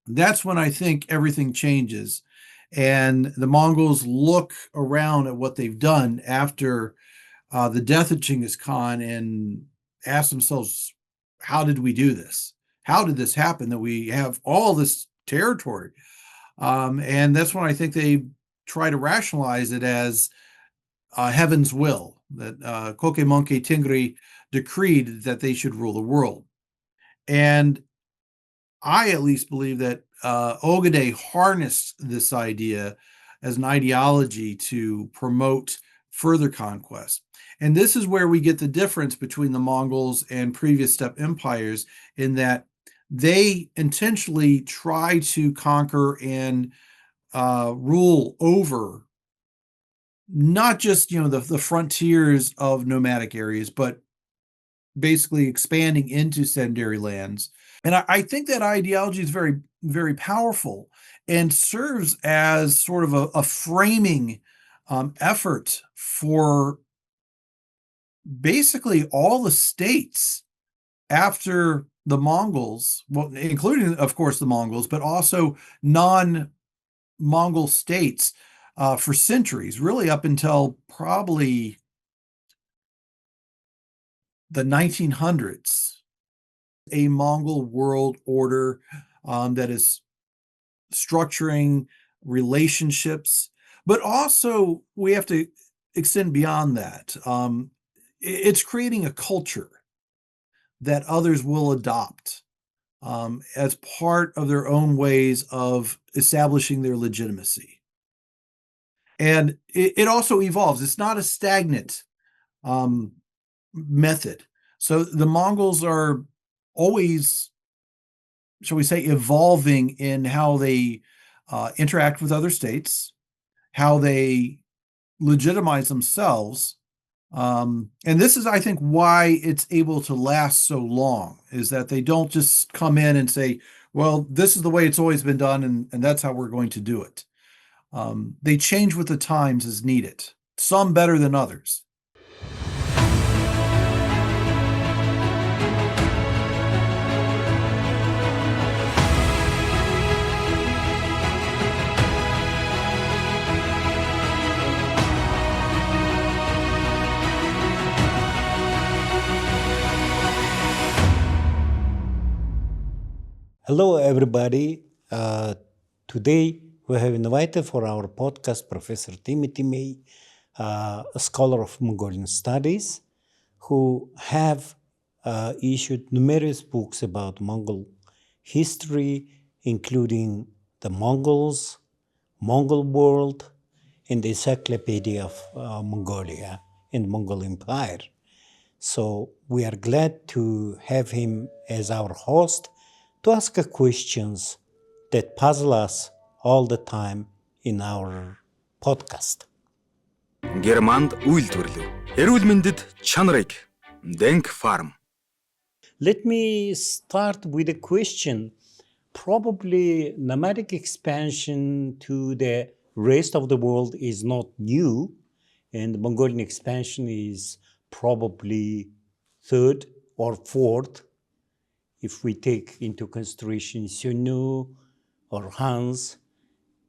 that's when I think everything changes. And the Mongols look around at what they've done after the death of Genghis Khan and ask themselves, how did we do this? How did this happen that we have all this territory? And that's when I think they try to rationalize it as heaven's will, that Koke Monkey Tingri decreed that they should rule the world. And I at least believe that Ogedei harnessed this idea as an ideology to promote further conquest. And this is where we get the difference between the Mongols and previous steppe empires, in that they intentionally try to conquer and rule over not just the frontiers of nomadic areas, but basically expanding into sedentary lands. And I think that ideology is very, very powerful and serves as sort of a framing effort for basically all the states after the Mongols, well, including, of course, the Mongols, but also non-Mongol states for centuries, really up until probably the 1900s. A Mongol world order that is structuring relationships, but also we have to extend beyond that. It's creating a culture that others will adopt as part of their own ways of establishing their legitimacy. And it also evolves. It's not a stagnant method. So the Mongols are always, shall we say, evolving in how they interact with other states, how they legitimize themselves. And this is, I think, why it's able to last so long, is that they don't just come in and say, well, this is the way it's always been done, and that's how we're going to do it. They change with the times as needed, some better than others. Hello, everybody. Today we have invited for our podcast Professor Timothy May, a scholar of Mongolian studies, who have issued numerous books about Mongol history, including the Mongols, Mongol world, and the Encyclopedia of Mongolia and Mongol Empire. So we are glad to have him as our host to ask questions that puzzle us all the time in our podcast. Германд үйлдвэрлэв. Эрүүл мэндэд чанарыг. Denk Farm. Let me start with a question. Probably nomadic expansion to the rest of the world is not new, and Mongolian expansion is probably third or fourth, if we take into consideration Hunu or ХААНs,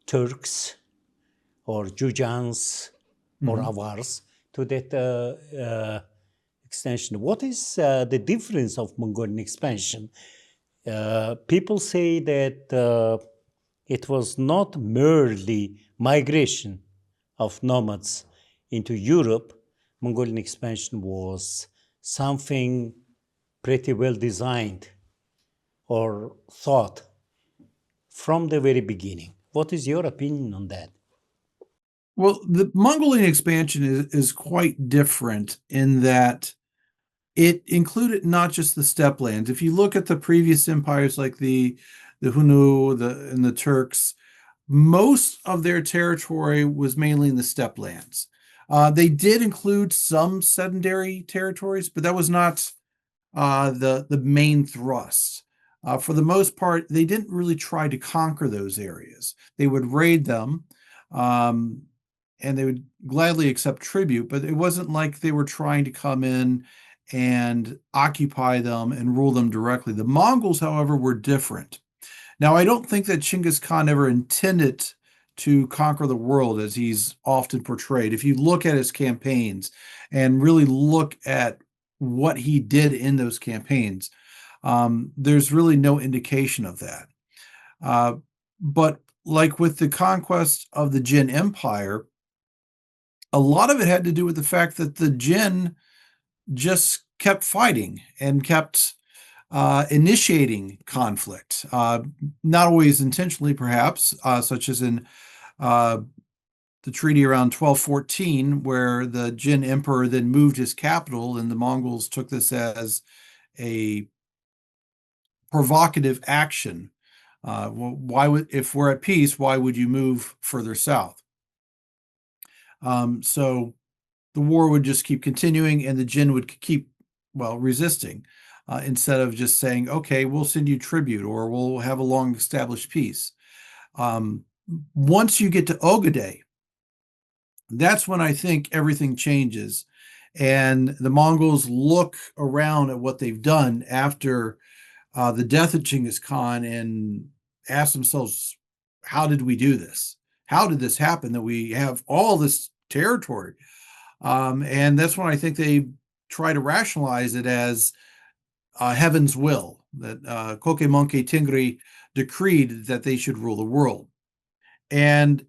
Turks or Jujans or Avars, to that extension. What is the difference of Mongolian expansion? People say that it was not merely migration of nomads into Europe. Mongolian expansion was something pretty well designed or thought from the very beginning. What is your opinion on that? Well, the Mongolian expansion is quite different in that it included not just the steppe lands. If you look at the previous empires like the Hunu and the Turks, most of their territory was mainly in the steppe lands. They did include some sedentary territories, but that was not the main thrust. For the most part, they didn't really try to conquer those areas. They would raid them, and they would gladly accept tribute, but it wasn't like they were trying to come in and occupy them and rule them directly. The Mongols, however, were different. Now, I don't think that Genghis Khan ever intended to conquer the world as he's often portrayed. If you look at his campaigns and really look at what he did in those campaigns, there's really no indication of that. But like with the conquest of the Jin Empire, a lot of it had to do with the fact that the Jin just kept fighting and kept initiating conflict, not always intentionally, perhaps, such as in the treaty around 1214, where the Jin emperor then moved his capital, and the Mongols took this as a provocative action. If we're at peace, why would you move further south? So the war would just keep continuing, and the Jin would keep, resisting, instead of just saying, okay, we'll send you tribute, or we'll have a long established peace. Once you get to Ogedei, that's when I think everything changes, and the Mongols look around at what they've done after the death of Genghis Khan and ask themselves, how did we do this? How did this happen that we have all this territory? And that's when I think they try to rationalize it as heaven's will, that Kokemonke Tingri decreed that they should rule the world. And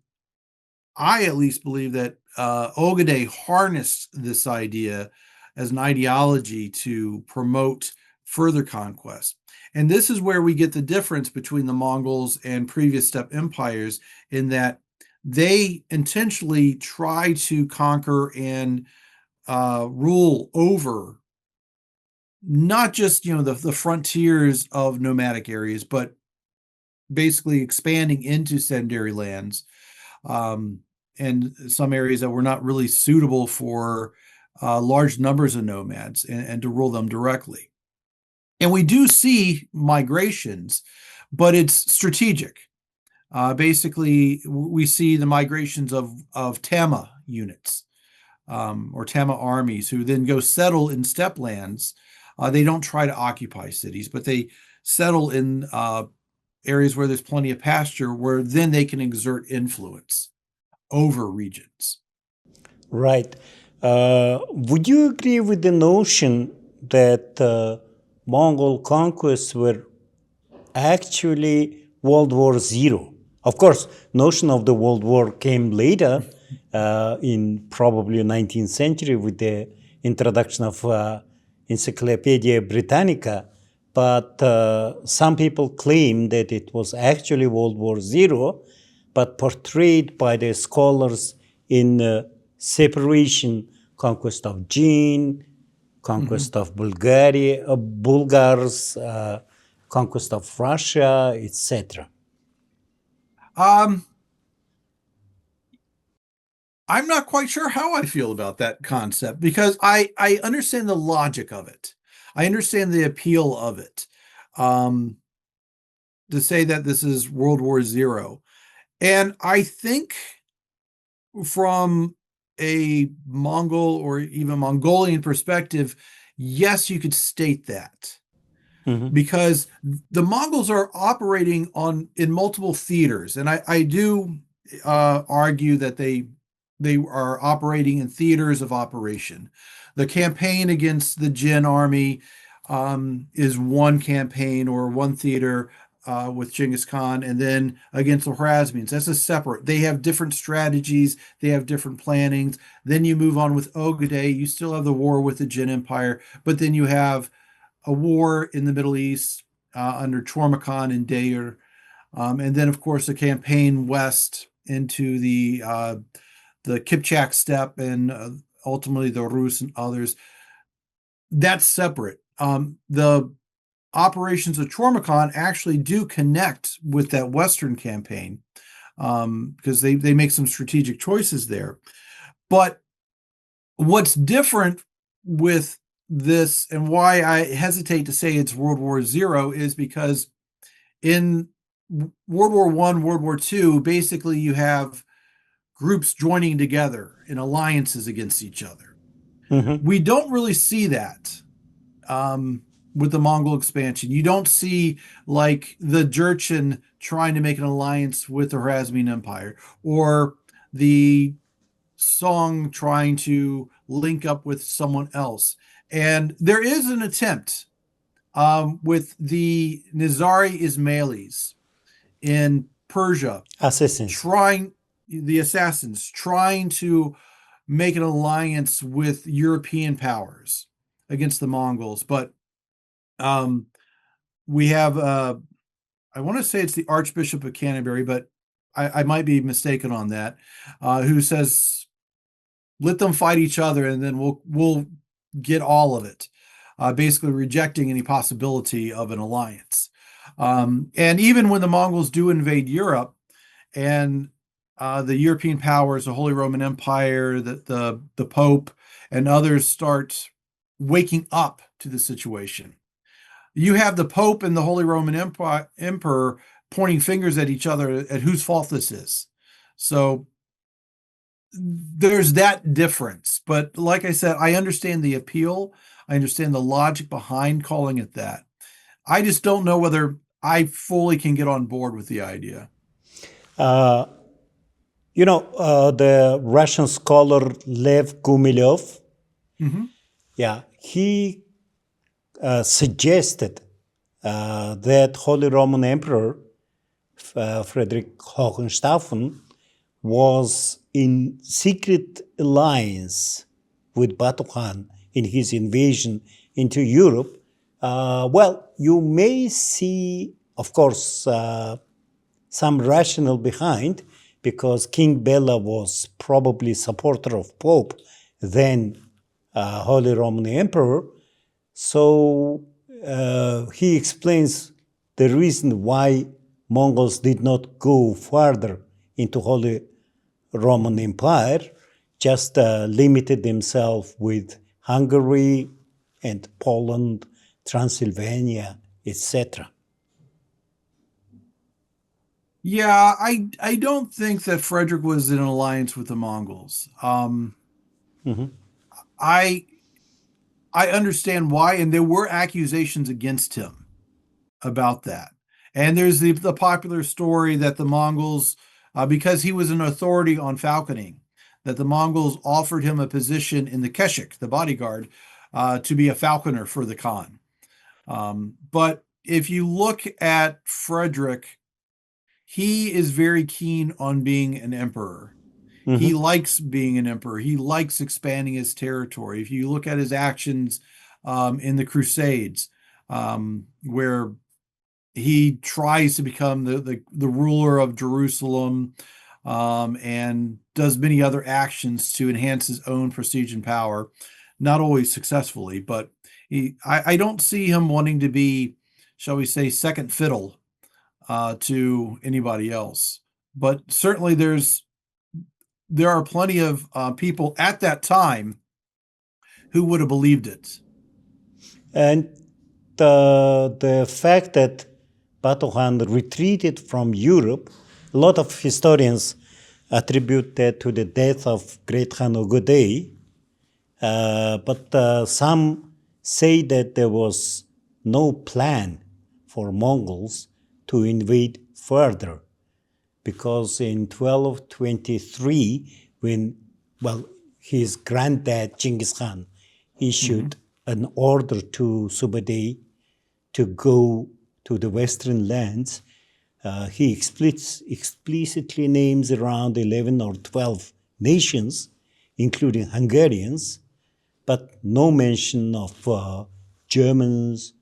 I at least believe that Ogedei harnessed this idea as an ideology to promote further conquest. And this is where we get the difference between the Mongols and previous steppe empires, in that they intentionally try to conquer and rule over not just the frontiers of nomadic areas, but basically expanding into sedentary lands, and some areas that were not really suitable for large numbers of nomads, and to rule them directly. And we do see migrations, but it's strategic. Basically, we see the migrations of Tama units, or Tama armies, who then go settle in steppe lands. They don't try to occupy cities, but they settle in areas where there's plenty of pasture, where then they can exert influence over regions. Right. Would you agree with the notion that Mongol conquests were actually World War Zero? Of course, notion of the World War came later, in probably 19th century, with the introduction of Encyclopedia Britannica. But some people claim that it was actually World War Zero, but portrayed by the scholars in separation, conquest of Jin, conquest of Bulgaria, Bulgars, conquest of Russia, etc. I'm not quite sure how I feel about that concept, because I understand the logic of it. I understand the appeal of it. To say that this is World War Zero. And I think from a Mongol or even Mongolian perspective, yes, you could state that. Because the Mongols are operating in multiple theaters. And I do argue that they are operating in theaters of operation. The campaign against the Jin army is one campaign or one theater with Genghis Khan, and then against the Khwarezmians. That's a separate. They have different strategies. They have different plannings. Then you move on with Ogedei. You still have the war with the Jin Empire, but then you have a war in the Middle East under Chormakhan and Deir, and then of course a campaign west into the Kipchak steppe and ultimately the Rus and others. That's separate. The operations of Chormakhan actually do connect with that Western campaign, because they make some strategic choices there. But what's different with this, and why I hesitate to say it's World War Zero, is because in World War I, World War II, basically you have groups joining together in alliances against each other. We don't really see that. with the Mongol expansion. You don't see like the Jurchen trying to make an alliance with the Khwarezmian Empire, or the Song trying to link up with someone else. And there is an attempt with the Nizari Ismailis in Persia, Assassins. the assassins, trying to make an alliance with European powers against the Mongols. But we have, I want to say it's the Archbishop of Canterbury, but I might be mistaken on that, who says, let them fight each other and then we'll get all of it, basically rejecting any possibility of an alliance. And even when the Mongols do invade Europe, and the European powers, the Holy Roman Empire, the Pope, and others start waking up to the situation, you have the Pope and the Holy Roman Emperor pointing fingers at each other at whose fault this is. So there's that difference. But like I said, I understand the appeal. I understand the logic behind calling it that. I just don't know whether I fully can get on board with the idea. The Russian scholar Lev Gumilev, he suggested that Holy Roman Emperor Frederick Hohenstaufen was in secret alliance with Batu Khan in his invasion into Europe. You may see, of course, some rationale behind, because King Bela was probably supporter of Pope, then Holy Roman Emperor. So he explains the reason why Mongols did not go further into Holy Roman Empire, just limited themselves with Hungary and Poland, Transylvania, etc. Yeah, I don't think that Frederick was in an alliance with the Mongols. I understand why, and there were accusations against him about that. And there's the popular story that the Mongols, because he was an authority on falconing, that the Mongols offered him a position in the Keshik, the bodyguard, to be a falconer for the Khan. But if you look at Frederick, he is very keen on being an emperor. He likes being an emperor. He likes expanding his territory. If you look at his actions in the Crusades, where he tries to become the ruler of Jerusalem, and does many other actions to enhance his own prestige and power, not always successfully, but I don't see him wanting to be, shall we say, second fiddle to anybody else. But certainly there are plenty of people at that time who would have believed it. And the fact that Batu Khan retreated from Europe, a lot of historians attribute that to the death of Great Khan Ogodei, but some say that there was no plan for Mongols to invade further, because in 1223, when his granddad Genghis Khan issued an order to Subadei to go to the western lands, he explicitly names around 11 or 12 nations, including Hungarians, but no mention of Germans,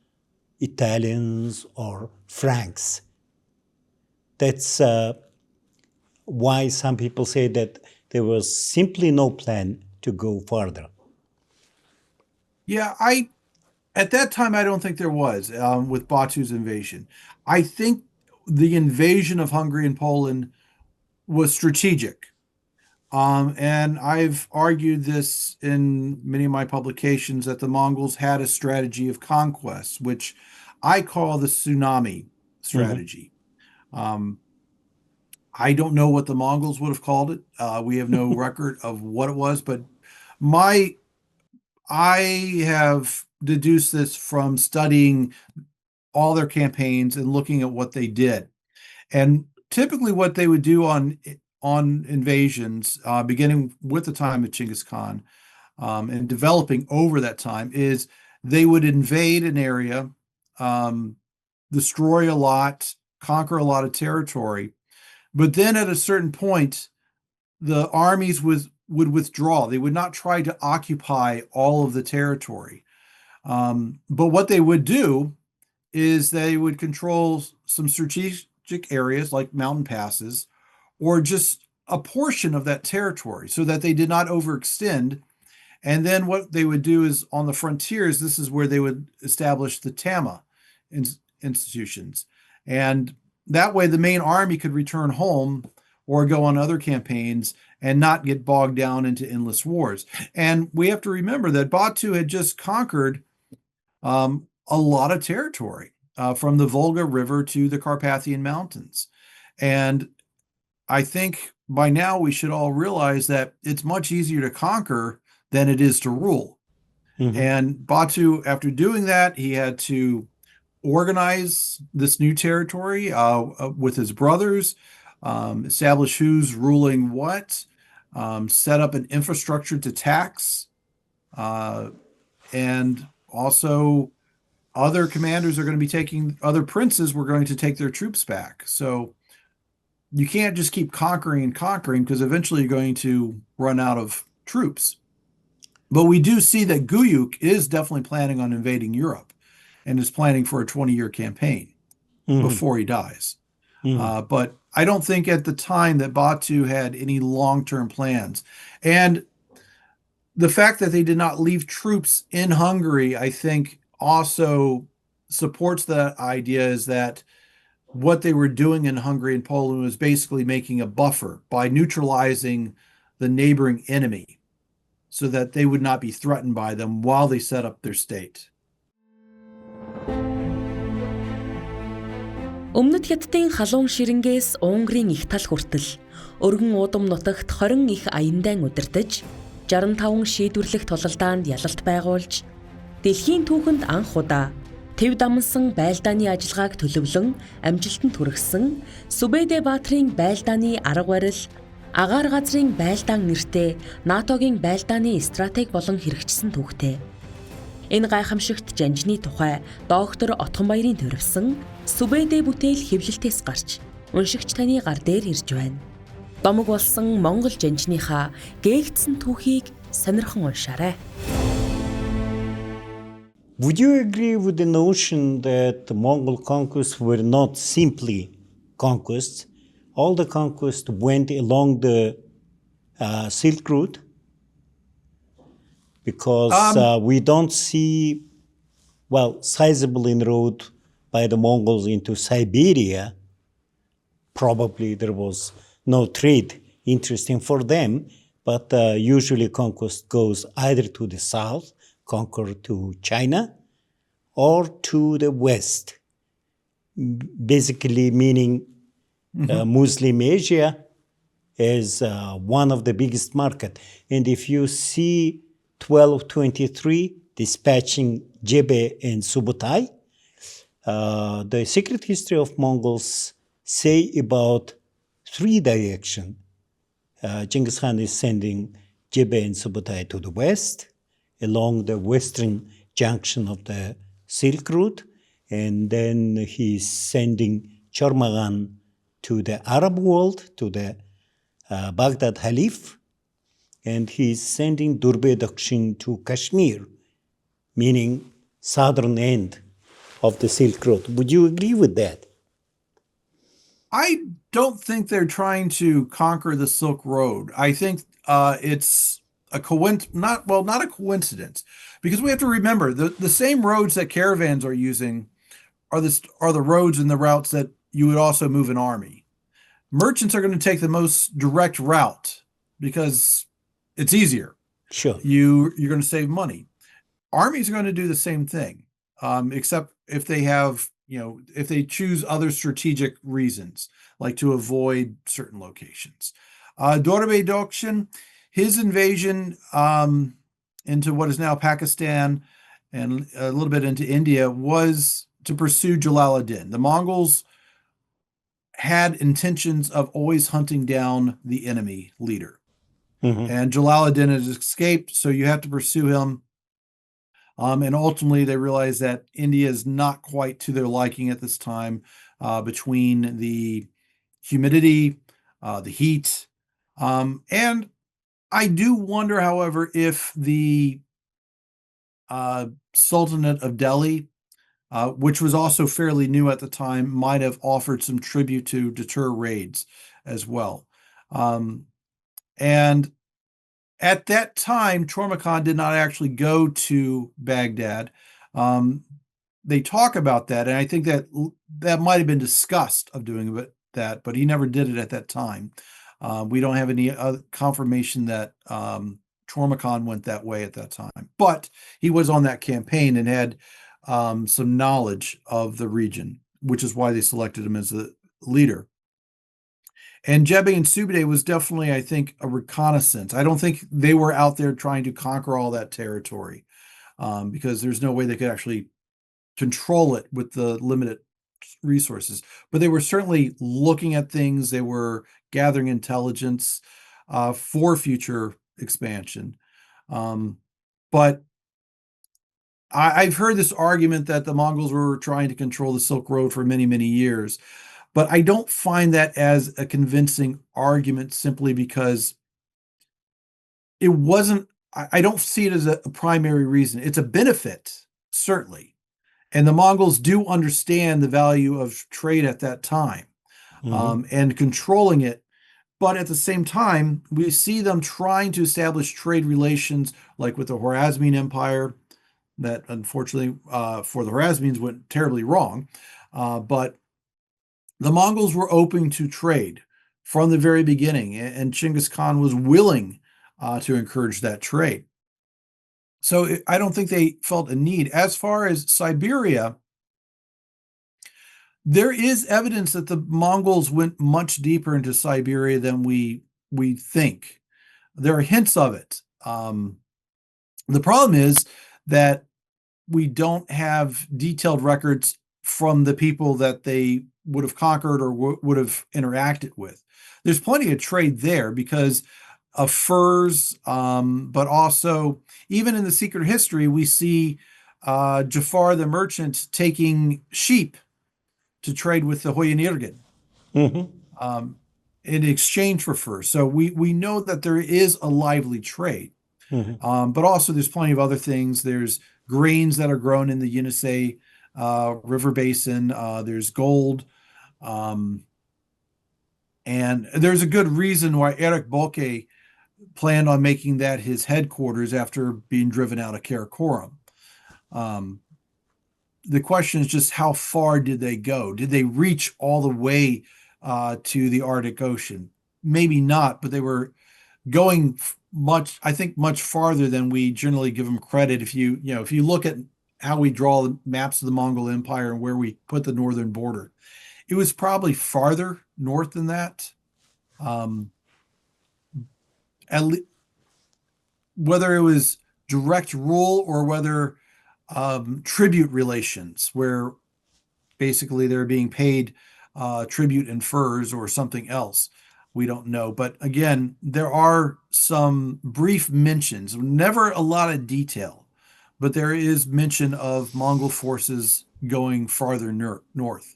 Italians, or Franks. That's why some people say that there was simply no plan to go further. Yeah, at that time, I don't think there was, with Batu's invasion. I think the invasion of Hungary and Poland was strategic. And I've argued this in many of my publications, that the Mongols had a strategy of conquest, which I call the Tsunami strategy. I don't know what the Mongols would have called it. We have no record of what it was, but I have deduced this from studying all their campaigns and looking at what they did. And typically what they would do on invasions, beginning with the time of Genghis Khan, and developing over that time, is they would invade an area, destroy a lot, conquer a lot of territory, but then at a certain point, the armies would withdraw. They would not try to occupy all of the territory. But what they would do is they would control some strategic areas like mountain passes, or just a portion of that territory so that they did not overextend. And then what they would do is on the frontiers, this is where they would establish the Tama institutions. And that way the main army could return home or go on other campaigns and not get bogged down into endless wars. And we have to remember that Batu had just conquered a lot of territory, from the Volga River to the Carpathian Mountains. And I think by now we should all realize that it's much easier to conquer than it is to rule. Mhm. And Batu, after doing that, he had to organize this new territory with his brothers, establish who's ruling what, set up an infrastructure to tax, and also other commanders are going to be taking, other princes were going to take their troops back. So you can't just keep conquering and conquering, because eventually you're going to run out of troops. But we do see that Guyuk is definitely planning on invading Europe and is planning for a 20-year campaign Mhm. before he dies. Mhm. But I don't think at the time that Batu had any long-term plans. And the fact that they did not leave troops in Hungary, I think also supports the idea is that what they were doing in Hungary and Poland was basically making a buffer by neutralizing the neighboring enemy so that they would not be threatened by them while they set up their state. Өмнөд Хятадын халуун ширэнгээс Унгарын их тал хүртэл өргөн уудам нутагт 20 их аяндайн удирдаж 65 шийдвэрлэх тулалдаанд ялалт байгуулж дэлхийн түүхэнд анх удаа тэв дамсан байлдааны ажиллагааг төлөвлөн амжилтанд хүргэсэн Сүбэдэ Баатрын байлдааны арга барил агаар газрын байлдаан нэртэй НАТОгийн байлдааны стратеги болон хэрэгжсэн түүхтэй. Энэ гайхамшигт жанжны тухай доктор Отгонбаярын төрөвсөн Сүбэдэ бүтээл хэвлэлтээс гарч уншигч таны гар дээр ирж байна. Домог болсон Монгол жанжныхаа гээгдсэн түүхийг сонирхон уншаарай. Would you agree with the notion that the Mongol conquests were not simply conquests? All the conquests went along the Silk Route? Because we don't see, sizable inroad by the Mongols into Siberia. Probably there was no trade interesting for them, but usually conquest goes either to the south, conquer to China, or to the west, basically meaning Muslim Asia is one of the biggest market. And if you see 1223 dispatching Jebe and Subutai, the secret history of Mongols say about 3 directions. Genghis Khan is sending Jebe and Subutai to the west, along the western junction of the Silk Route, and then he's sending Chormagan to the Arab world, to the Baghdad Halif, and he's sending Durbe Dakshin to Kashmir, meaning southern end of the Silk Road. Would you agree with that? I don't think they're trying to conquer the Silk Road. I think it's a not a coincidence, because we have to remember the same roads that caravans are using are the roads and the routes that you would also move an army. Merchants are going to take the most direct route because it's easier. Sure. You're going to save money. Armies are going to do the same thing, except if they have, if they choose other strategic reasons, like to avoid certain locations. Dorbe Dokshin, his invasion into what is now Pakistan and a little bit into India was to pursue Jalaluddin. The Mongols had intentions of always hunting down the enemy leader. And Jalaluddin has escaped, so you have to pursue him. And ultimately, they realized that India is not quite to their liking at this time, between the humidity, the heat. And I do wonder, however, if the Sultanate of Delhi, which was also fairly new at the time, might have offered some tribute to deter raids as well. And at that time, Tormakan did not actually go to Baghdad. They talk about that, and I think that that might have been discussed of doing that, but he never did it at that time. We don't have any confirmation that Tormakan went that way at that time, but he was on that campaign and had some knowledge of the region, which is why they selected him as the leader. And Jebe and Subede was definitely, I think, a reconnaissance. I don't think they were out there trying to conquer all that territory, because there's no way they could actually control it with the limited resources. But they were certainly looking at things. They were gathering intelligence for future expansion. But I've heard this argument that the Mongols were trying to control the Silk Road for many, many years. But I don't find that as a convincing argument, simply because it wasn't, I don't see it as a primary reason. It's a benefit, certainly. And the Mongols do understand the value of trade at that time, and controlling it. But at the same time, we see them trying to establish trade relations, like with the Khwarezmian Empire, that unfortunately for the Khwarezmians went terribly wrong. But the Mongols were open to trade from the very beginning, and Chinggis Khan was willing to encourage that trade. So I don't think they felt a need. As far as Siberia, there is evidence that the Mongols went much deeper into Siberia than we think. There are hints of it. The problem is that we don't have detailed records from the people that they would have conquered or would have interacted with. There's plenty of trade there because of furs, but also even in the secret history, we see Jafar the merchant taking sheep to trade with the Hoyanirgin in exchange for furs. So we know that there is a lively trade, but also there's plenty of other things. There's grains that are grown in the Yenisei River Basin. There's gold. And there's a good reason why Erik Bolke planned on making that his headquarters after being driven out of Karakoram. The question is just how far did they go? Did they reach all the way to the Arctic Ocean? Maybe not, but they were going much farther than we generally give them credit. If you look at how we draw the maps of the Mongol Empire and where we put the northern border, it was probably farther north than that. Whether it was direct rule or whether tribute relations, where basically they're being paid tribute in furs or something else, we don't know. But again, there are some brief mentions, never a lot of detail, but there is mention of Mongol forces going farther north.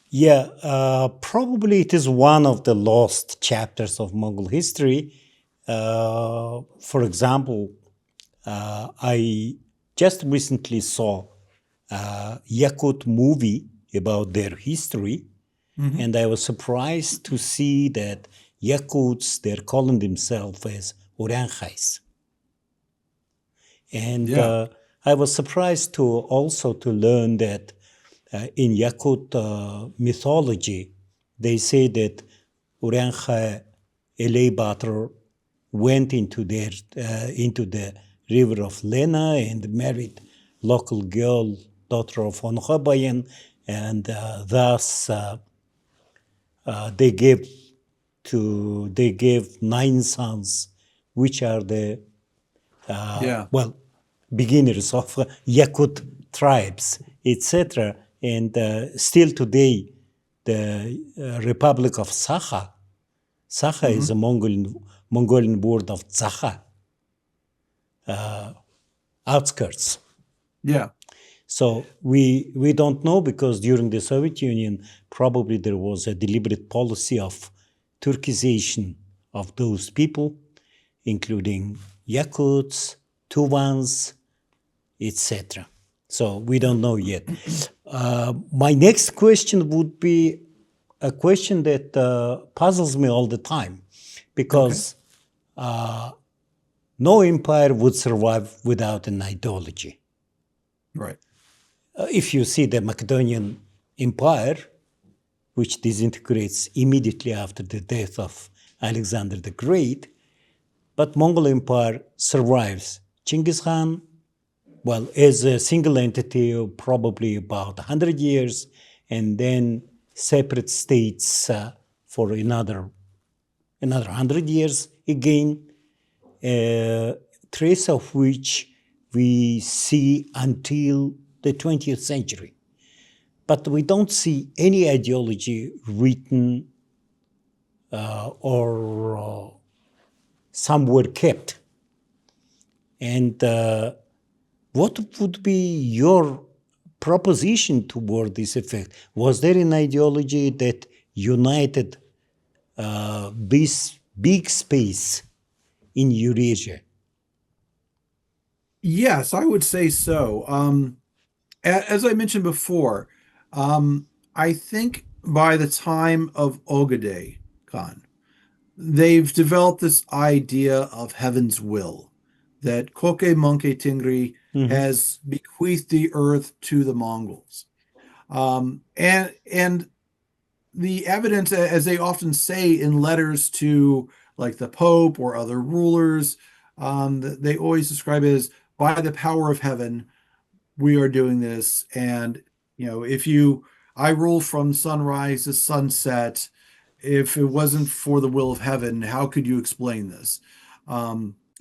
Yeah, probably it is one of the lost chapters of Mongol history. For example, I just recently saw a Yakut movie about their history, and I was surprised to see that Yakuts, they're calling themselves as Urankhais. And I was surprised to learn that in Yakut mythology, they say that Urankhai Elebator went into the river of Lena and married local girl, daughter of Onhabayan, and thus they gave 9 sons, which are the well, beginners of Yakut tribes, etc. And still today, the Republic of Sakha is a Mongolian word of Zakha, outskirts. Yeah. So we don't know, because during the Soviet Union, probably there was a deliberate policy of Turkization of those people, including Yakuts, Tuvans, etc. So we don't know yet. My next question would be a question that puzzles me all the time, because no empire would survive without an ideology. Right. If you see the Macedonian Empire, which disintegrates immediately after the death of Alexander the Great, but Mongol Empire survives. Genghis Khan, well, as a single entity, probably about 100 years, and then separate states for another 100 years again, trace of which we see until the 20th century. But we don't see any ideology written or somewhere kept. And what would be your proposition toward this effect? Was there an ideology that united this big space in Eurasia? Yes, I would say so. As I mentioned before, I think by the time of Ogedei Khan, they've developed this idea of heaven's will, that Koke Monke Tingri has bequeathed the earth to the Mongols. And the evidence, as they often say in letters to like the Pope or other rulers, they always describe it as, by the power of heaven, we are doing this. And, I rule from sunrise to sunset. If it wasn't for the will of heaven, how could you explain this?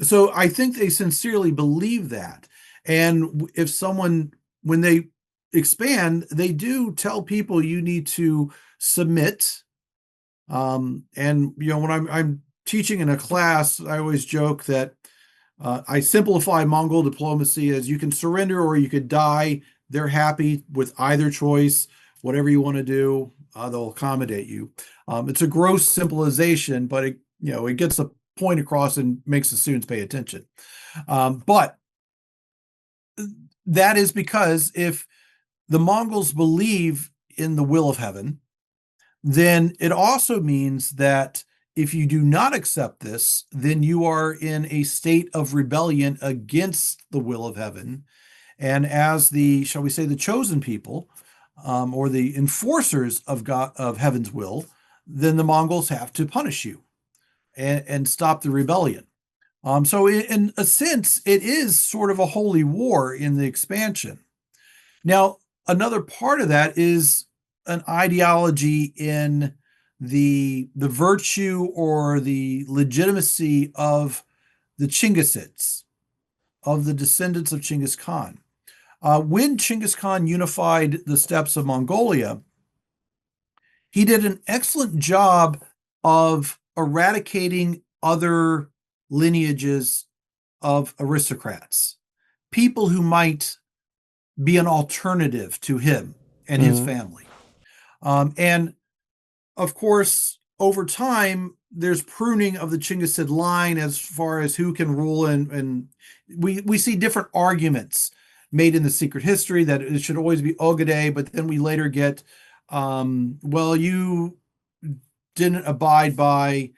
So I think they sincerely believe that. And if someone, when they expand, they do tell people you need to submit. And, when I'm teaching in a class, I always joke that I simplify Mongol diplomacy as you can surrender or you could die. They're happy with either choice. Whatever you want to do, they'll accommodate you. It's a gross simplification, but it gets the point across and makes the students pay attention. But that is because if the Mongols believe in the will of heaven, then it also means that if you do not accept this, then you are in a state of rebellion against the will of heaven. And as shall we say, the chosen people, or the enforcers of God, of heaven's will, then the Mongols have to punish you and stop the rebellion. So in a sense, it is sort of a holy war in the expansion. Now, another part of that is an ideology in the virtue or the legitimacy of the Chinggisids, of the descendants of Chinggis Khan. When Chinggis Khan unified the steppes of Mongolia, he did an excellent job of eradicating other lineages of aristocrats, people who might be an alternative to him and his family. And of course, over time, there's pruning of the Chinggisid line as far as who can rule, and we see different arguments made in the secret history that it should always be Ogedei, but then we later get, well, you didn't abide by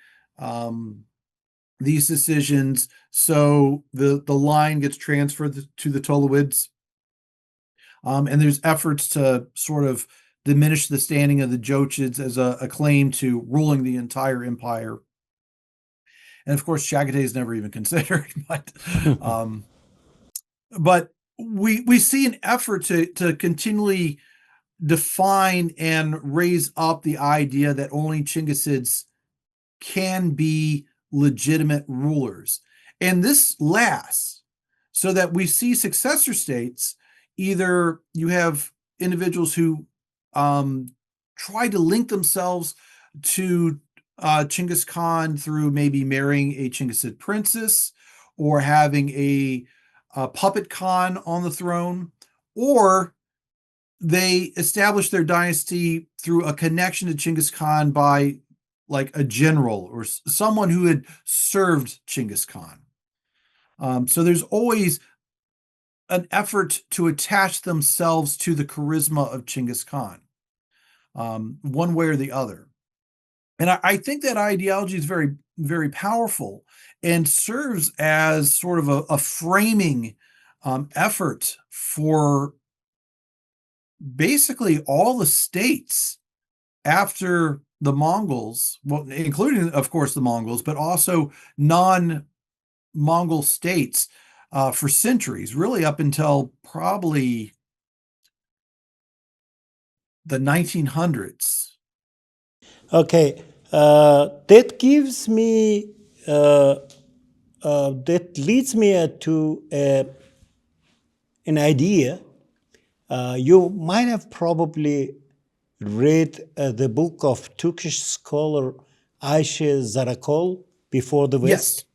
these decisions, so the line gets transferred to the Toluids. And there's efforts to sort of diminish the standing of the Jochids as a claim to ruling the entire empire. And of course, Chagatai is never even considered, but we see an effort to continually define and raise up the idea that only Chinggisids can be legitimate rulers. And this lasts. so that we see successor states. Either you have individuals who try to link themselves to Genghis Khan through maybe marrying a Chinggisid princess or having a puppet Khan on the throne, or they establish their dynasty through a connection to Genghis Khan by like a general or someone who had served Genghis Khan. So there's always an effort to attach themselves to the charisma of Genghis Khan, one way or the other. And I think that ideology is very, very powerful and serves as sort of a framing effort for basically all the states after the Mongols, well, including, of course, the Mongols, but also non-Mongol states for centuries, really up until probably the 1900s. Okay, that gives me, that leads me to an idea. You might have probably read the book of Turkish scholar Ayşe Zarakol, Before the West.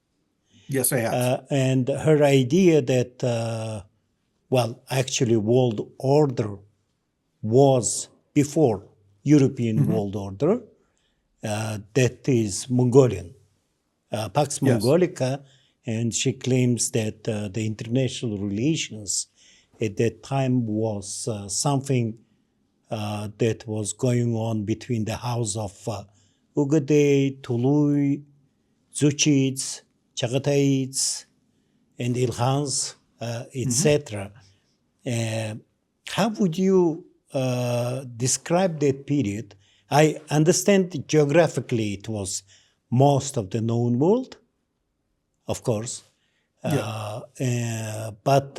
Yes, I have. And her idea that, actually world order was before European world order, that is Mongolian, Pax Mongolica, and she claims that the international relations at that time was something that was going on between the house of Ugadei, Tului, Zuchids, Chagataids, and Ilkhans, etc. How would you describe that period? I understand geographically it was most of the known world, of course. But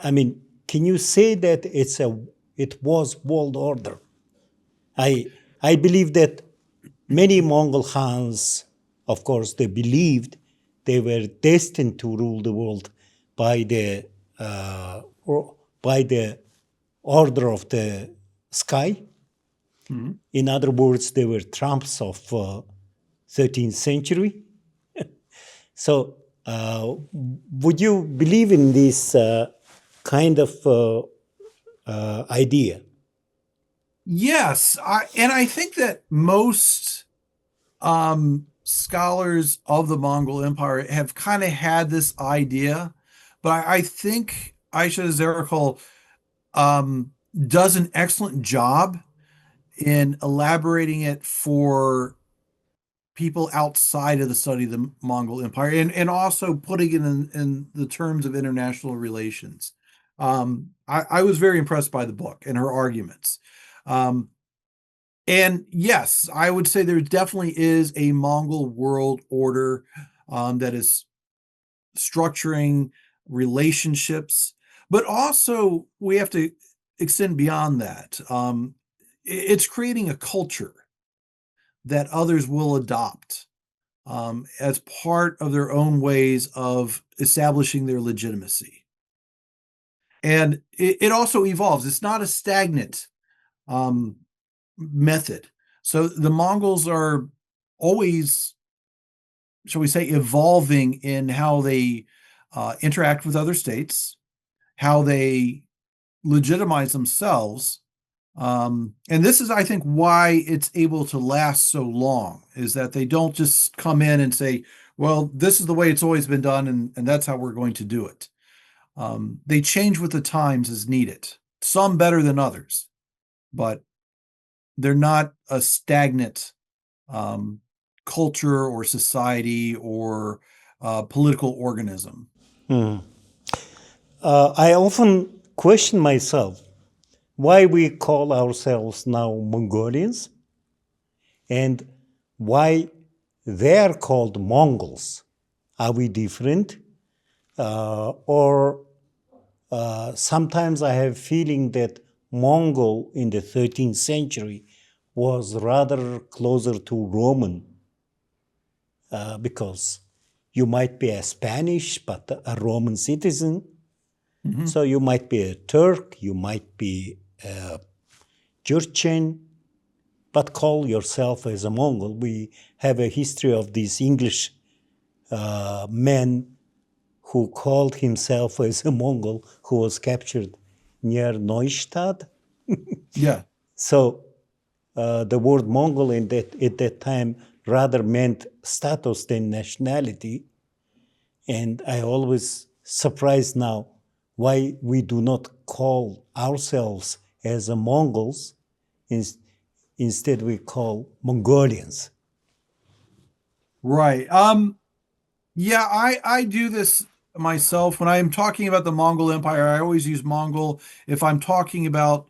I mean, can you say that it was world order? I believe that many Mongol Khans, of course, they believed they were destined to rule the world by the order of the sky. In other words, they were Trumps of 13th century. So, would you believe in this kind of idea? Yes, and I think that most scholars of the Mongol Empire have kind of had this idea, but I think Ayşe Zarakol does an excellent job in elaborating it for people outside of the study of the Mongol Empire, and also putting it in the terms of international relations. I was very impressed by the book and her arguments. And yes, I would say there definitely is a Mongol world order that is structuring relationships, but also we have to extend beyond that. It's creating a culture that others will adopt as part of their own ways of establishing their legitimacy. And it also evolves. It's not a stagnant method. So the Mongols are always, shall we say, evolving in how they interact with other states, how they legitimize themselves. And this is, I think, why it's able to last so long, is that they don't just come in and say, well, this is the way it's always been done, and that's how we're going to do it. They change with the times as needed, some better than others, but they're not a stagnant culture or society or political organism. I often question myself why we call ourselves now Mongolians and why they are called Mongols. Are we different? Or sometimes I have feeling that Mongol in the 13th century was rather closer to Roman because You might be a Spanish, but a Roman citizen. So you might be a Turk, you might be a Jurchen, but call yourself as a Mongol. We have a history of these English men who called himself as a Mongol, who was captured near Neustadt. Yeah. So the word Mongol at that time rather meant status than nationality. And I always surprised now why we do not call ourselves as a Mongols. Instead, we call Mongolians. Right. Yeah, I do this myself. When I'm talking about the Mongol Empire, I always use Mongol. If I'm talking about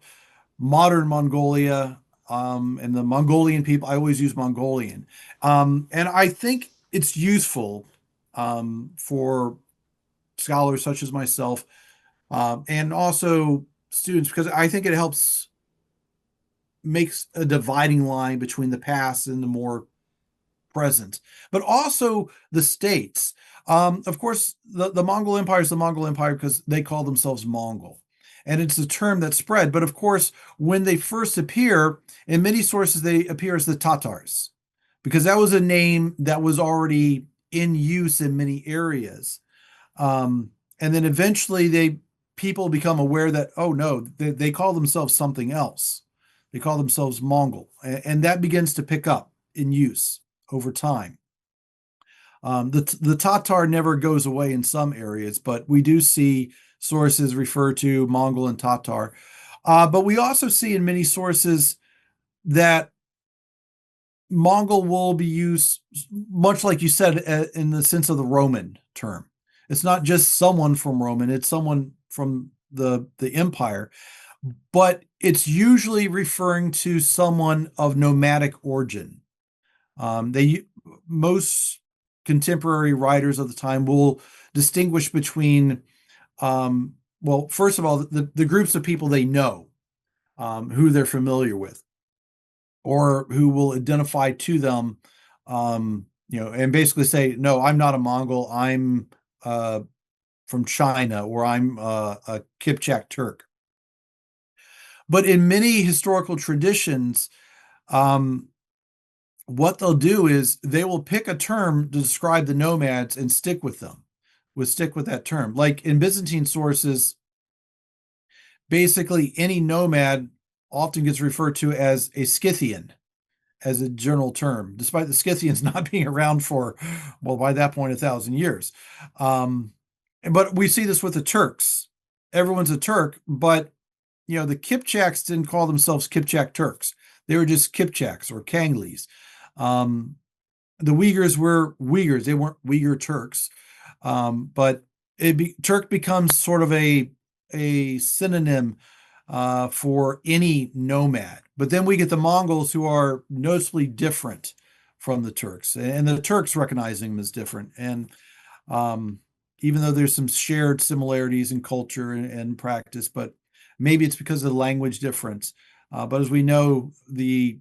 modern Mongolia, and the Mongolian people, I always use Mongolian. And I think it's useful for scholars such as myself, and also students, because I think it helps makes a dividing line between the past and the more present, but also the states. Of course, the Mongol Empire is the Mongol Empire because they call themselves Mongol. And it's a term that spread. But of course, when they first appear, in many sources, they appear as the Tatars, because that was a name that was already in use in many areas. And then eventually people become aware that, oh no, they call themselves something else. They call themselves Mongol. And that begins to pick up in use over time. The Tatar never goes away in some areas, but we do see sources refer to Mongol and Tatar. But we also see in many sources that Mongol will be used, much like you said, in the sense of the Roman term. It's not just someone from Roman, it's someone from the empire, but it's usually referring to someone of nomadic origin. Most contemporary writers of the time will distinguish between, well, first of all, the groups of people they know, who they're familiar with, or who will identify to them, and basically say, no, I'm not a Mongol, I'm from China, or I'm a Kipchak Turk. But in many historical traditions, what they'll do is they will pick a term to describe the nomads and stick with that term. Like in Byzantine sources, basically any nomad often gets referred to as a Scythian, as a general term, despite the Scythians not being around for, well, by that point, 1,000 years. But we see this with the Turks. Everyone's a Turk, but the Kipchaks didn't call themselves Kipchak Turks. They were just Kipchaks or Kanglis. The Uyghurs were Uyghurs. They weren't Uyghur Turks. But Turk becomes sort of a synonym for any nomad. But then we get the Mongols, who are noticeably different from the Turks, and the Turks recognizing them as different. And even though there's some shared similarities in culture and practice, but maybe it's because of the language difference. But as we know, the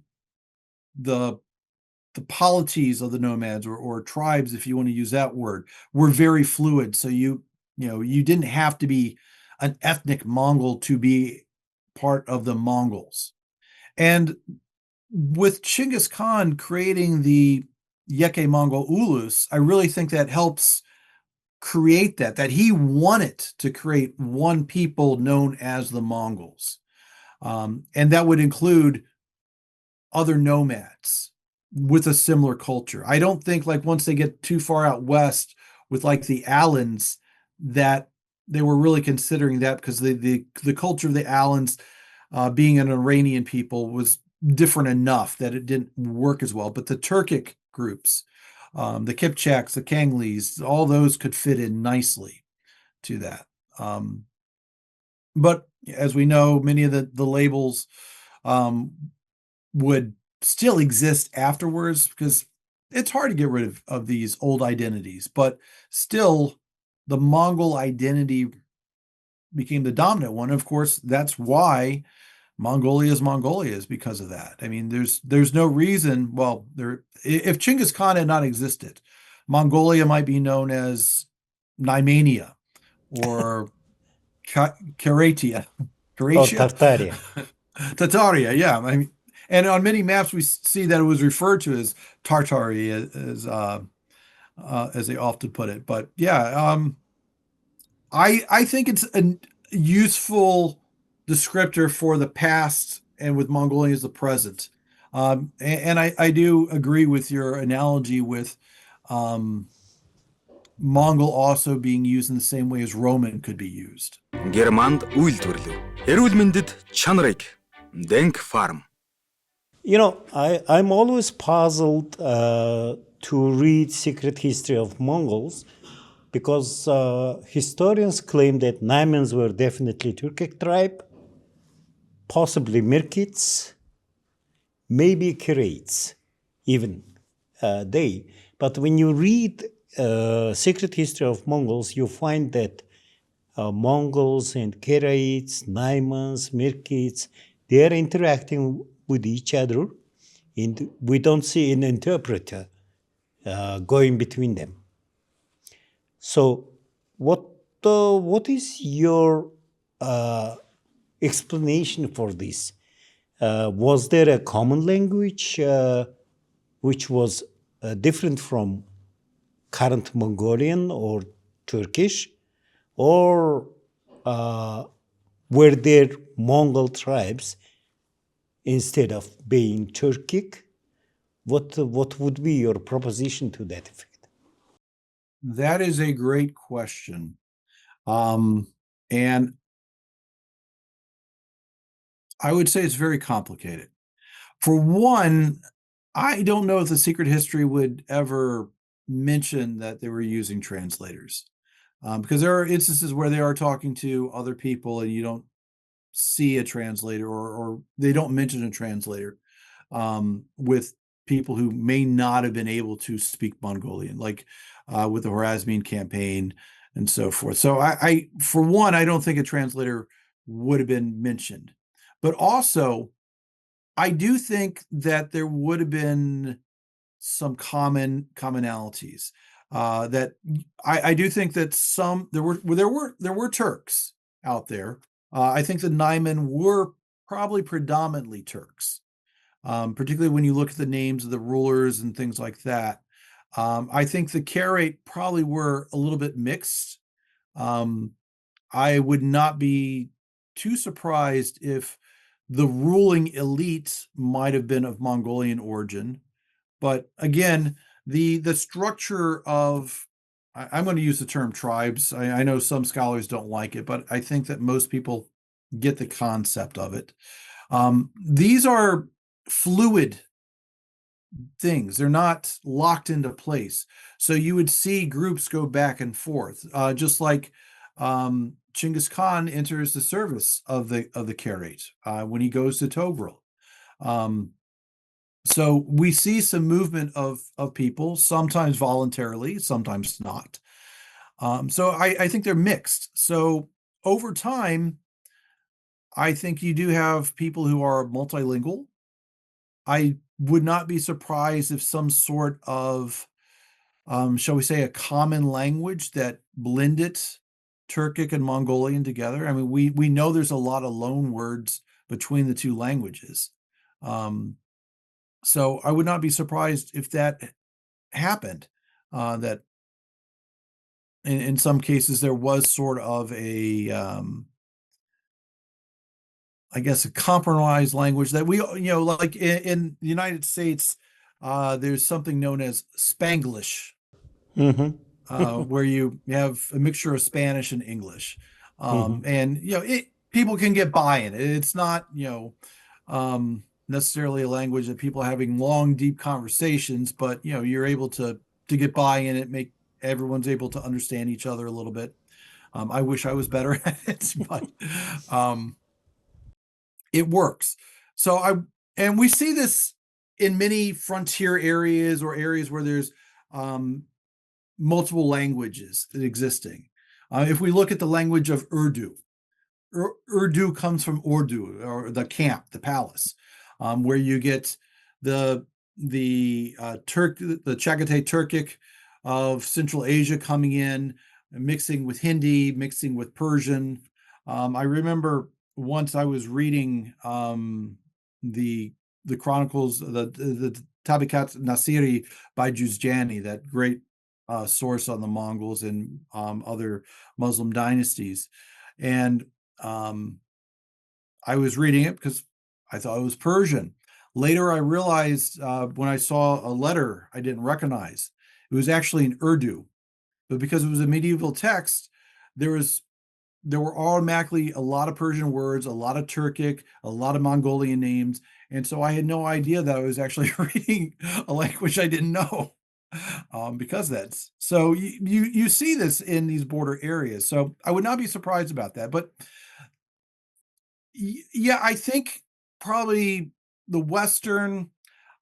polities of the nomads or tribes, if you want to use that word, were very fluid. So you didn't have to be an ethnic Mongol to be part of the Mongols. And with Chinggis Khan creating the Yeke Mongol Ulus, I really think that helps create that he wanted to create one people known as the Mongols. And that would include other nomads with a similar culture. I don't think, like, once they get too far out west with like the Alans, that they were really considering that, because the culture of the Alans, being an Iranian people, was different enough that it didn't work as well. But the Turkic groups, the Kipchaks, the Kanglis, all those could fit in nicely to that. But as we know, many of the labels would still exist afterwards, because it's hard to get rid of these old identities. But still, the Mongol identity became the dominant one. Of course, that's why Mongolia is because of that. I mean, there's no reason. Well, if Chinggis Khan had not existed, Mongolia might be known as Nymania or Karatia. Or Tartaria. Tartaria, yeah. I mean, and on many maps we see that it was referred to as Tartary, as they often put it. But yeah, I think it's a useful descriptor for the past, and with Mongolia as the present. And I do agree with your analogy with Mongol also being used in the same way as Roman could be used. Германд үйл төрлөв. Эрүүл мэндэд чанарыг denkpharm. You know, I'm always puzzled to read secret history of Mongols because historians claim that Naimans were definitely Turkic tribe, possibly Mirkits, maybe Kirates, even they. But when you read secret history of Mongols, you find that Mongols and Kirates, Naimans, Mirkits, they are interacting with each other, and we don't see an interpreter going between them. So, what is your explanation for this? Was there a common language which was different from current Mongolian or Turkish, or were there Mongol tribes instead of being Turkic? What would be your proposition to that effect? That is a great question. And I would say it's very complicated. For one, I don't know if the secret history would ever mention that they were using translators, because there are instances where they are talking to other people and you don't see a translator, or they don't mention a translator with people who may not have been able to speak Mongolian, like with the Khwarezmian campaign and so forth. So I for one, I don't think a translator would have been mentioned. But also, I do think that there would have been some commonalities. That I do think that there were Turks out there. I think the Naiman were probably predominantly Turks, particularly when you look at the names of the rulers and things like that. I think the Karaite probably were a little bit mixed. I would not be too surprised if the ruling elite might have been of Mongolian origin. But again, the structure of, I'm going to use the term tribes. I know some scholars don't like it, but I think that most people get the concept of it. These are fluid things. They're not locked into place. So you would see groups go back and forth, just like Genghis Khan enters the service of the Karaite when he goes to Togrul. So we see some movement of people, sometimes voluntarily, sometimes not. So I think they're mixed. So over time, I think you do have people who are multilingual. I would not be surprised if some sort of, shall we say, a common language that blended Turkic and Mongolian together. I mean, we know there's a lot of loan words between the two languages. So I would not be surprised if that happened, that in some cases there was sort of a, I guess, a compromised language that we, like in the United States, there's something known as Spanglish, where you have a mixture of Spanish and English. And, people can get by in it. It's not, necessarily a language that people are having long, deep conversations, but, you're able to get by in it, make everyone's able to understand each other a little bit. I wish I was better at it, but it works. So and we see this in many frontier areas or areas where there's multiple languages existing. If we look at the language of Urdu, Urdu comes from Ordu, or the camp, the palace, where you get the Chagatai Turkic, of Central Asia coming in, mixing with Hindi, mixing with Persian. I remember once I was reading the chronicles, the Tabikat Nasiri by Juzjani, that great source on the Mongols and other Muslim dynasties. And I was reading it because I thought it was Persian. Later, I realized when I saw a letter I didn't recognize, it was actually in Urdu. But because it was a medieval text, there were automatically a lot of Persian words, a lot of Turkic, a lot of Mongolian names. And so I had no idea that I was actually reading a language I didn't know. Because that's so you see this in these border areas. So I would not be surprised about that. But yeah, I think probably the western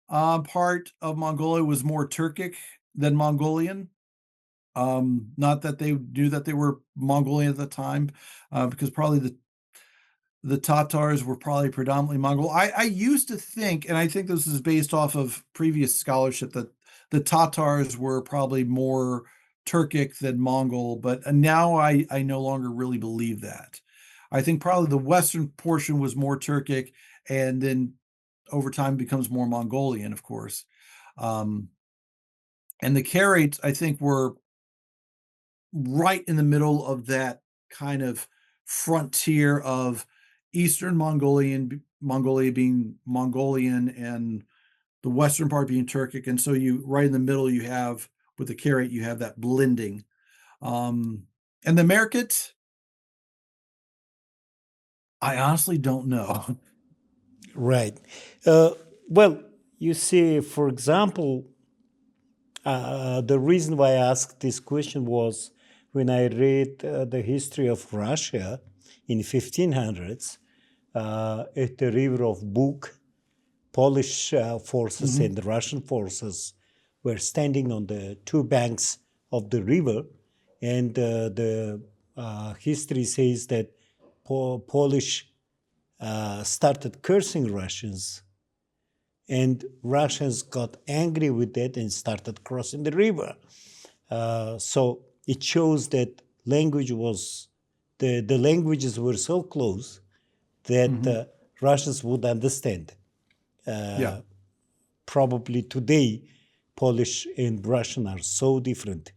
part of Mongolia was more Turkic than Mongolian. Not that they knew that they were Mongolian at the time, because probably the Tatars were probably predominantly Mongol. I used to think, and I think this is based off of previous scholarship, that the Tatars were probably more Turkic than Mongol, but now I no longer really believe that. I think probably the western portion was more Turkic, and then over time becomes more Mongolian, of course. And the Karaites, I think, were right in the middle of that kind of frontier of Eastern Mongolia being Mongolian and the western part being Turkic. And so you right in the middle, you have with the Karaite, you have that blending. And the Merkit, I honestly don't know. Right. Well, you see, for example, the reason why I asked this question was when I read the history of Russia in 1500s at the river of Bug, Polish forces and the Russian forces were standing on the two banks of the river, and the history says that Polish started cursing Russians, and Russians got angry with that and started crossing the river. So it shows that the languages were so close that Russians would understand. Yeah. Probably today, Polish and Russian are so different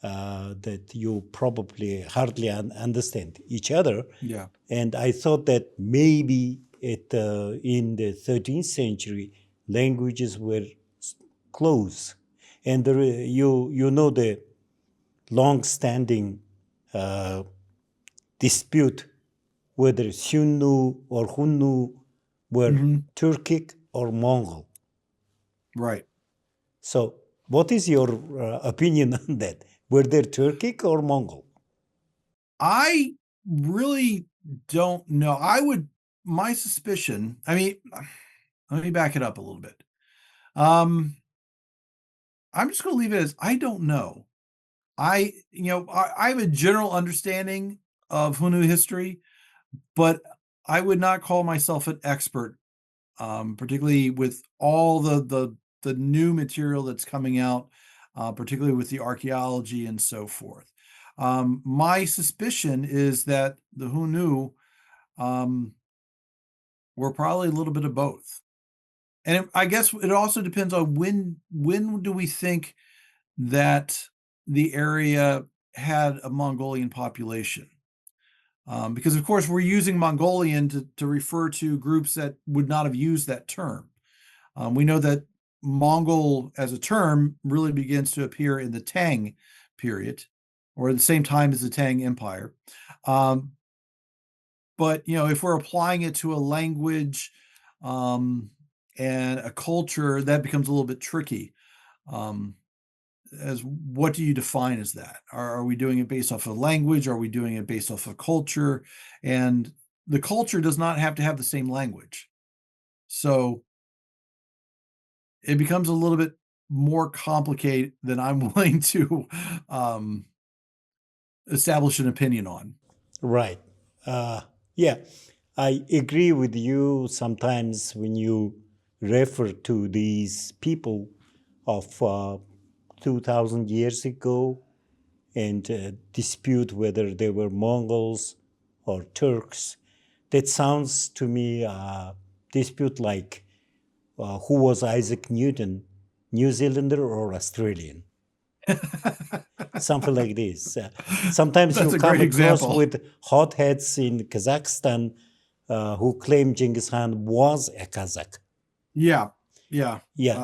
that you probably hardly understand each other. Yeah. And I thought that maybe in the 13th century, languages were close. And you know the long-standing dispute whether Hunu or Hunu were Turkic or Mongol. Right. So what is your opinion on that? Were they Turkic or Mongol? I really don't know. My suspicion, I mean, let me back it up a little bit. I'm just going to leave it as I don't know. I have a general understanding of Hunu history, but I would not call myself an expert, particularly with all the new material that's coming out, particularly with the archaeology and so forth. My suspicion is that the Hunu were probably a little bit of both. And I guess it also depends on when do we think that the area had a Mongolian population? Because of course we're using Mongolian to refer to groups that would not have used that term. We know that Mongol as a term really begins to appear in the Tang period, or at the same time as the Tang Empire. But if we're applying it to a language and a culture, that becomes a little bit tricky. As what do you define as that? Are we doing it based off of language? Are we doing it based off of culture? And the culture does not have to have the same language. So it becomes a little bit more complicated than I'm willing to establish an opinion on. Right. Yeah, I agree with you. Sometimes when you refer to these people of 2,000 years ago and dispute whether they were Mongols or Turks. That sounds to me dispute like who was Isaac Newton, New Zealander or Australian? Something like this. Sometimes That's you a come great across example. with hotheads in Kazakhstan who claim Genghis Khan was a Kazakh. Yeah. Yeah,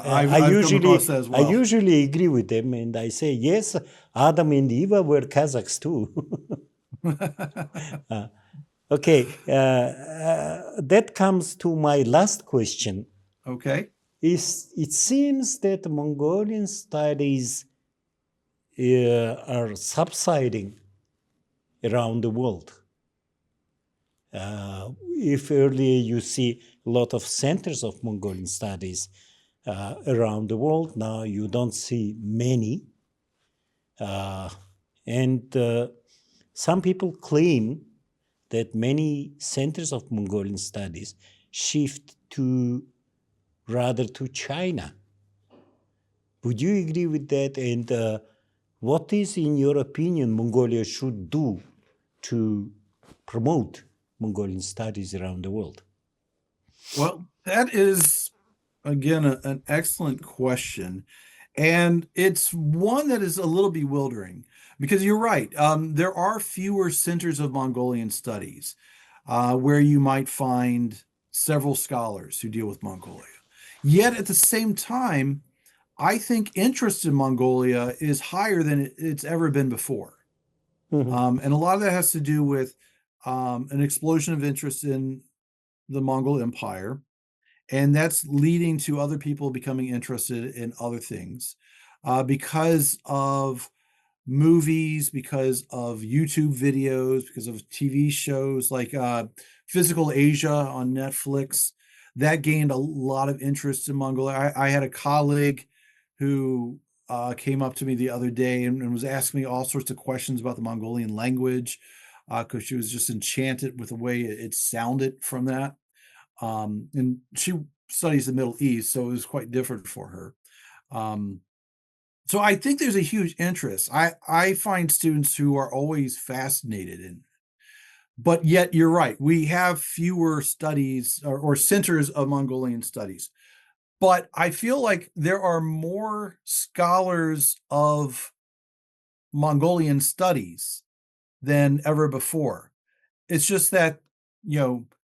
I've I come across that as well. usually agree with them, and I say yes. Adam and Eva were Kazakhs too. Okay, that comes to my last question. Okay. It seems that Mongolian studies are subsiding around the world. If earlier you see a lot of centers of Mongolian studies around the world, now you don't see many. And some people claim that many centers of Mongolian studies shift rather to China. Would you agree with that? And what is, in your opinion, Mongolia should do to promote Mongolian studies around the world? Well, that is, again, an excellent question. And it's one that is a little bewildering because you're right. There are fewer centers of Mongolian studies where you might find several scholars who deal with Mongolia. Yet at the same time, I think interest in Mongolia is higher than it's ever been before. Mhm. And a lot of that has to do with an explosion of interest in the Mongol Empire. And that's leading to other people becoming interested in other things because of movies, because of YouTube videos, because of TV shows like Physical Asia on Netflix. That gained a lot of interest in Mongolia. I had a colleague who came up to me the other day and was asking me all sorts of questions about the Mongolian language because she was just enchanted with the way it sounded from that. And she studies the Middle East, so it was quite different for her. So I think there's a huge interest. I find students who are always fascinated in, but yet you're right. We have fewer studies or centers of Mongolian studies, but I feel like there are more scholars of Mongolian studies than ever before. It's just that,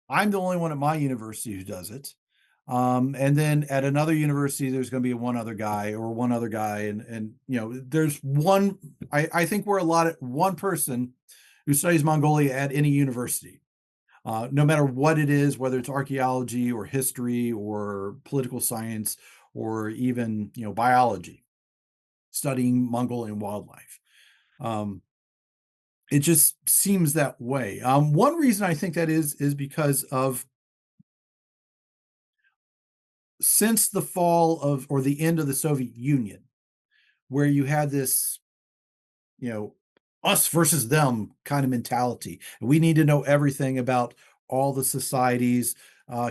I'm the only one at my university who does it. And then at another university, there's going to be one other guy, and there's one. I think we're allotted one person who studies Mongolia at any university, no matter what it is, whether it's archaeology or history or political science or even biology, studying Mongolian wildlife. It just seems that way. One reason I think that is because of since the fall of or the end of the Soviet Union, where you had this, us versus them kind of mentality. We need to know everything about all the societies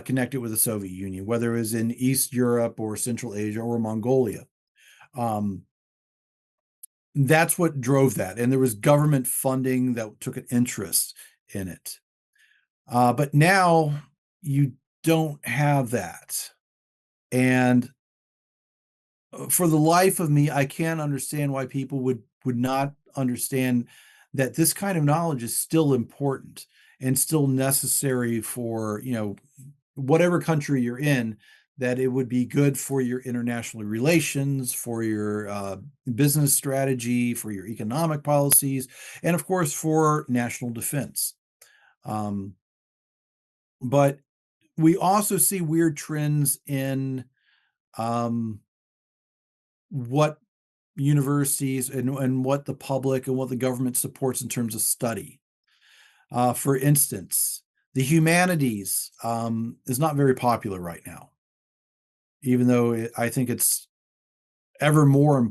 connected with the Soviet Union, whether it was in East Europe or Central Asia or Mongolia. That's what drove that. And there was government funding that took an interest in it. But now you don't have that. And for the life of me, I can't understand why people would not understand that this kind of knowledge is still important and still necessary for, whatever country you're in, that it would be good for your international relations, for your business strategy, for your economic policies, and of course, for national defense. But we also see weird trends in what universities and what the public and what the government supports in terms of study. For instance, the humanities is not very popular right now, even though I think it's ever more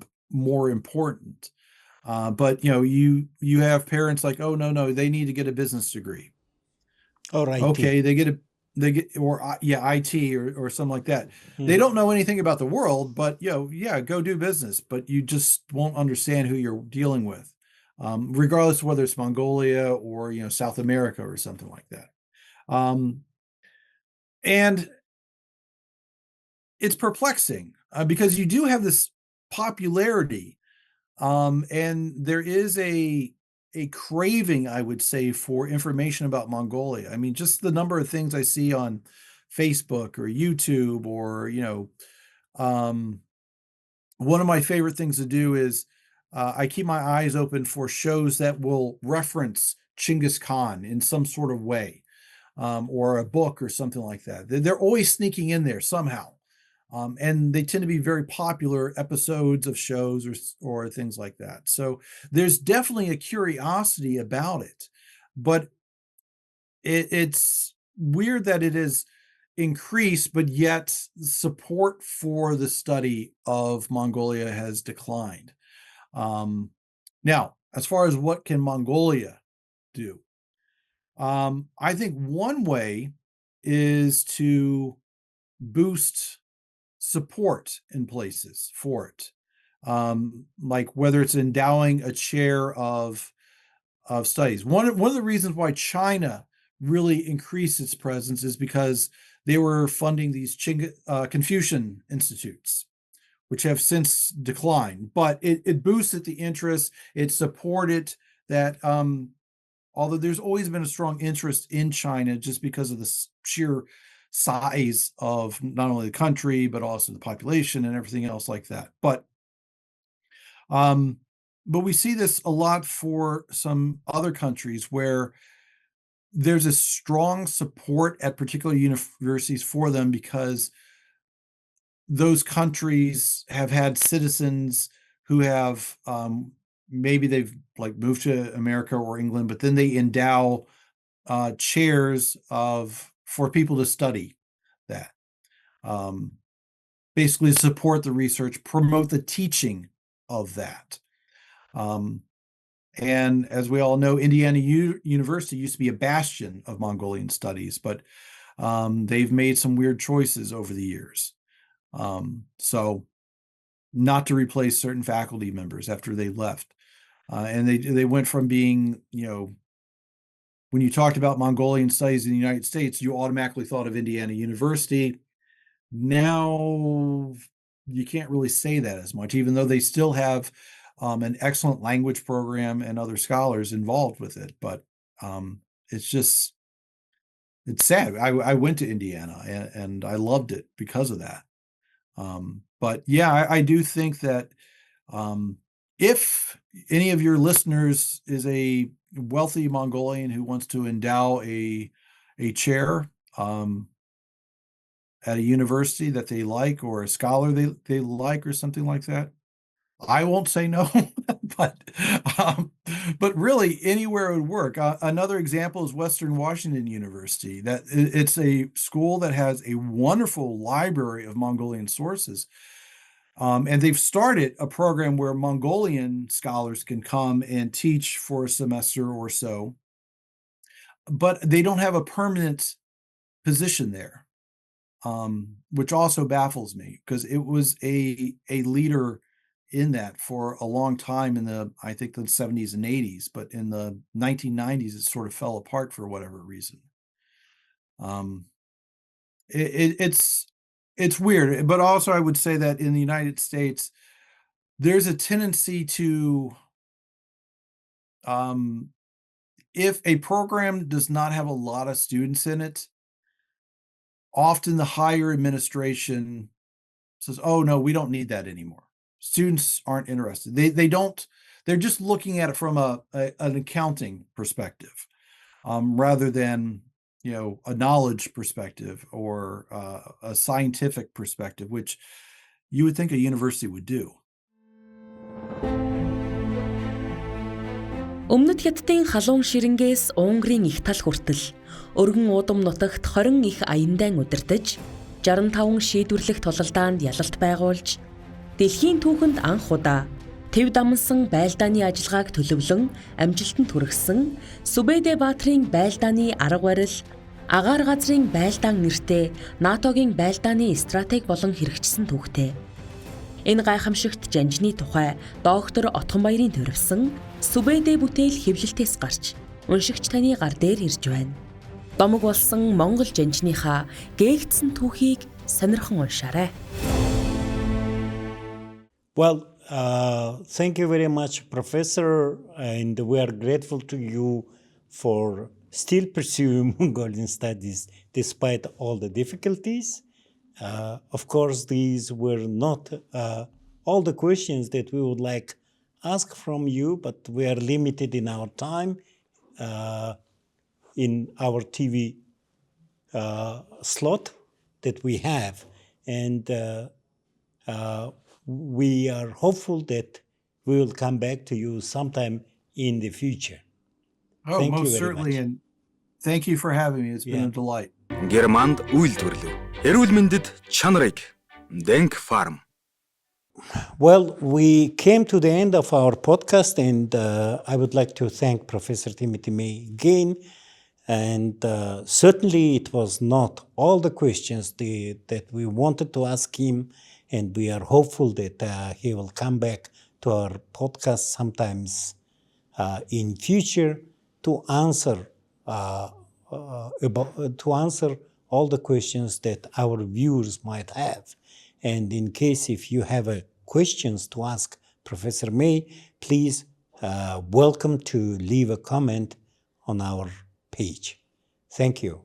important. But you have parents like, oh no, they need to get a business degree. Or IT. Okay, they get they get, or IT or something like that. They don't know anything about the world, but go do business, but you just won't understand who you're dealing with, regardless of whether it's Mongolia or South America or something like that. And it's perplexing because you do have this popularity, and there is a craving, I would say, for information about Mongolia. I mean, just the number of things I see on Facebook or YouTube or, one of my favorite things to do is I keep my eyes open for shows that will reference Genghis Khan in some sort of way, or a book or something like that. They're always sneaking in there somehow. And they tend to be very popular episodes of shows or things like that. So there's definitely a curiosity about it, but it's weird that it is increased, but yet support for the study of Mongolia has declined. Now, as far as what can Mongolia do, I think one way is to boost support in places for it, like whether it's endowing a chair of studies. One of the reasons why China really increased its presence is because they were funding these Confucian institutes, which have since declined, but it boosted the interest. It supported that, although there's always been a strong interest in China just because of the sheer size of not only the country, but also the population and everything else like that. But we see this a lot for some other countries where there's a strong support at particular universities for them because those countries have had citizens who have, maybe they've like moved to America or England, but then they endow chairs for people to study that, basically support the research, promote the teaching of that. And as we all know, Indiana University used to be a bastion of Mongolian studies, but they've made some weird choices over the years. So not to replace certain faculty members after they left. And they went from being, when you talked about Mongolian studies in the United States, you automatically thought of Indiana University. Now you can't really say that as much, even though they still have an excellent language program and other scholars involved with it. But it's sad. I went to Indiana and I loved it because of that. But yeah, I do think that if any of your listeners is a wealthy Mongolian who wants to endow a chair at a university that they like, or a scholar they like, or something like that, I won't say no. but really anywhere it would work. Another example is Western Washington University. That it's a school that has a wonderful library of Mongolian sources. And they've started a program where Mongolian scholars can come and teach for a semester or so, but they don't have a permanent position there, which also baffles me because it was a leader in that for a long time in I think the 70s and 80s, but in the 1990s, it sort of fell apart for whatever reason. It's weird, but also I would say that in the United States, there's a tendency to, if a program does not have a lot of students in it, often the higher administration says, "Oh no, we don't need that anymore. Students aren't interested." They don't. They're just looking at it from an accounting perspective, rather than a knowledge perspective or a scientific perspective, which you would think a university would do. Өмнөд Хятадын халуун ширэнгээс Унгарын их тал хүртэл өргөн уудам нутагт 20 их аяндан удирдаж 65 шийдвэрлэх тулалдаанд ялалт байгуулж дэлхийн түүхэнд анх удаа тэв дамнсан байлдааны ажиллагааг төлөвлөн амжилтанд хүргэсэн Сүбэдэ баатрын байлдааны арга барил Агаар газрын байлдаан нэртэй НАТОгийн байлдааны стратеги болон хэрэгжсэн түүхтэй. Энэ гайхамшигт жанжны тухай доктор Отгонбаярын төрөвсөн Сүбэдэ бүтээл хэвлэлтээс гарч уншигч таны гар дээр ирж байна. Домог болсон Монгол жанжныхаа гээгдсэн түүхийг сонирхон уншаарай. Well, thank you very much, Professor, and we are grateful to you for still pursuing Mongolian studies despite all the difficulties. Of course, these were not all the questions that we would like ask from you, but we are limited in our time in our TV slot that we have, and we are hopeful that we will come back to you sometime in the future. Oh, Thank you most very certainly, much. and thank you for having me. It's been Yeah. a delight. Германд үйл төрлөв. Эрүүл мэндэд чанарыг denkpharm. Well, we came to the end of our podcast, and I would like to thank Professor Timothy May again. And certainly it was not all the questions that we wanted to ask him, and we are hopeful that he will come back to our podcast sometimes in future to answer all the questions that our viewers might have. And in case if you have questions to ask Professor May, please welcome to leave a comment on our page. Thank you.